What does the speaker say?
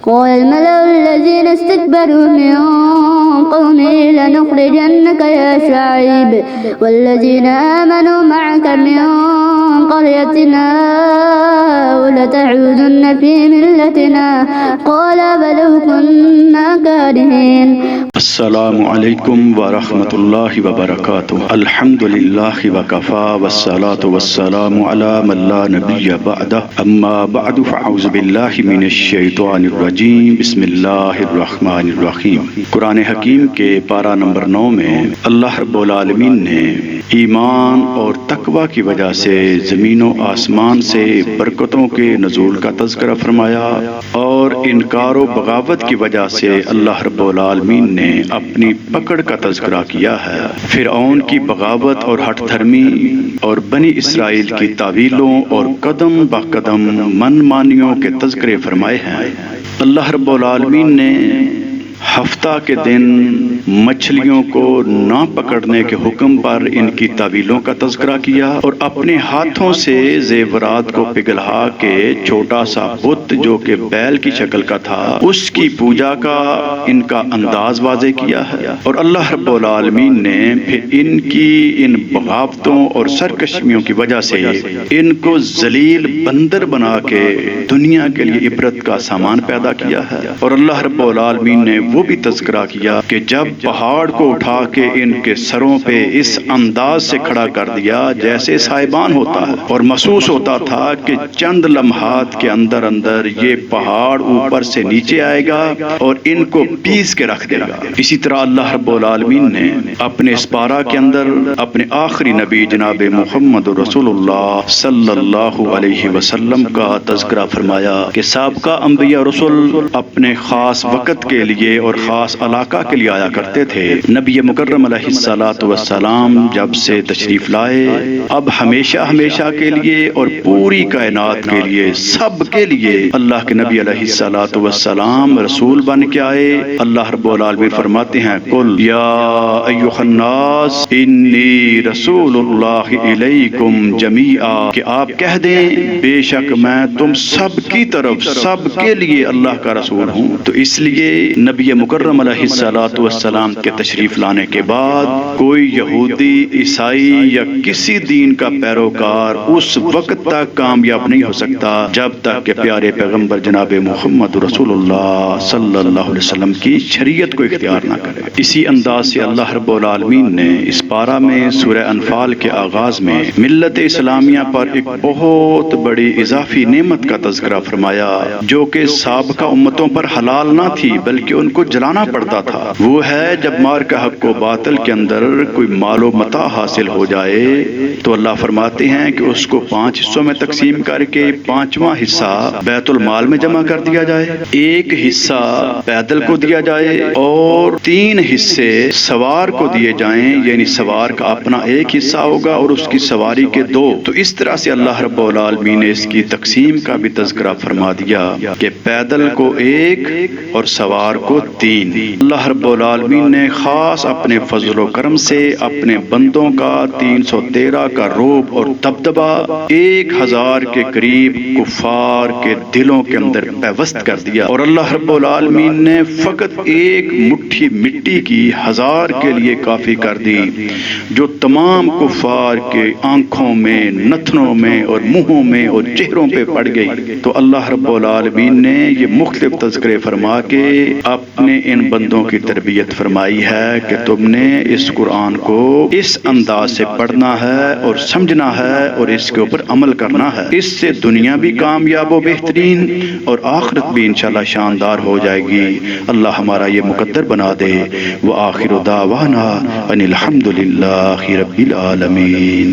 قال الملأ الذين استكبروا من قومه لنخرجنك يا شعيب والذين آمنوا معك من قريتنا أو لتعودن في ملتنا قال بل كنا كارهين. السلام علیکم ورحمۃ اللہ وبرکاتہ. الحمد للہ وکفا والصلاة والسلام علی من لا نبی بعدہ. اما بعد فاعوذ باللہ من الشیطان الرجیم. بسم اللہ الرحمن الرحیم. قرآن حکیم کے پارہ نمبر 9 میں اللہ رب العالمین نے ایمان اور تقوی کی وجہ سے زمین و آسمان سے برکتوں کے نزول کا تذکرہ فرمایا، اور انکار و بغاوت کی وجہ سے اللہ رب العالمین نے اپنی پکڑ کا تذکرہ کیا ہے. فرعون کی بغاوت اور ہٹ دھرمی اور بنی اسرائیل کی تعویلوں اور قدم بہ قدم من مانیوں کے تذکرے فرمائے ہیں. اللہ رب العالمین نے ہفتہ کے دن مچھلیوں کو نہ پکڑنے کے حکم پر ان کی تعویلوں کا تذکرہ کیا، اور اپنے ہاتھوں سے زیورات کو پگھلا کے چھوٹا سا بت جو کہ بیل کی شکل کا تھا اس کی پوجا کا ان کا انداز واضح کیا ہے. اور اللہ رب العالمین نے پھر ان کی ان بغاوتوں اور سرکشیوں کی وجہ سے ان کو ذلیل بندر بنا کے دنیا کے لیے عبرت کا سامان پیدا کیا ہے. اور اللہ رب العالمین نے وہ بھی تذکرہ کیا کہ جب پہاڑ کو اٹھا کے ان کے سروں پہ اس انداز سے کھڑا کر دیا جیسے سائبان ہوتا ہے، اور محسوس ہوتا تھا کہ چند لمحات کے اندر اندر یہ پہاڑ اوپر سے نیچے آئے گا اور ان کو پیس کے رکھ دے گا. اسی طرح اللہ رب العالمین نے اپنے اس پارہ کے اندر اپنے آخری نبی جناب محمد رسول اللہ صلی اللہ علیہ وسلم کا تذکرہ فرمایا کہ سابقہ انبیاء رسول اپنے خاص وقت کے لیے اور خاص علاقہ کے لیے آیا کرتے تھے. نبی مکرم علیہ الصلاۃ والسلام جب سے تشریف لائے اب ہمیشہ ہمیشہ کے لیے اور پوری کائنات کے لیے سب کے لیے اللہ کے نبی علیہ الصلاۃ والسلام رسول بن کے آئے. اللہ رب العالمین فرماتے ہیں قل یا ایھا الناس انی رسول اللہ الیکم جمیعا، کہ آپ کہہ دیں بے شک میں تم سب کی طرف سب کے لیے اللہ کا رسول ہوں. تو اس لیے نبی مکرم علیہ الصلاۃ والسلام کے تشریف لانے کے بعد کوئی یہودی، عیسائی یا کسی دین کا پیروکار اس وقت تک کامیاب نہیں ہو سکتا جب تک کہ پیارے پیغمبر جناب محمد رسول اللہ صلی اللہ علیہ وسلم کی شریعت کو اختیار نہ کرے. اسی انداز سے اللہ رب العالمین نے اس پارہ میں سورہ انفال کے آغاز میں ملت اسلامیہ پر ایک بہت بڑی اضافی نعمت کا تذکرہ فرمایا جو کہ سابقہ امتوں پر حلال نہ تھی بلکہ ان کو جلانا پڑتا تھا. وہ ہے جب مارکہ حق و باطل کے اندر کوئی مال و متاع حاصل ہو جائے تو اللہ فرماتے ہیں کہ اس کو 5 حصوں میں تقسیم کر کے 5واں حصہ بیت المال میں جمع کر دیا جائے، 1 حصہ پیدل کو دیا جائے اور 3 حصے سوار کو دیے جائیں، یعنی سوار کا اپنا 1 حصہ ہوگا اور اس کی سواری کے 2. تو اس طرح سے اللہ رب العالمین نے اس کی تقسیم کا بھی تذکرہ فرما دیا کہ پیدل کو 1 اور سوار کو 3. اللہ رب العالمین نے خاص اپنے فضل و کرم سے اپنے بندوں کا 313 کا رعب اور دبدبہ 1000 کے قریب کفار کے دلوں کے اندر پیوست کر دیا. اور اللہ رب العالمین نے فقط 1 مٹھی مٹی کی 1000 کے لیے کافی کر دی جو تمام کفار کے آنکھوں میں، نتنوں میں اور منہوں میں اور چہروں پہ پڑ گئی. تو اللہ رب العالمین نے یہ مختلف تذکرے فرما کے اپنے ان بندوں کی تربیت فرمائی ہے کہ تم نے اس قرآن کو اس انداز سے پڑھنا ہے اور سمجھنا ہے اور اس کے اوپر عمل کرنا ہے. اس سے دنیا بھی کامیاب و بہترین اور آخرت بھی انشاءاللہ شاندار ہو جائے گی. اللہ ہمارا یہ مقدر بنا دے. وآخر دعوانا ان الحمد للہ رب العالمین.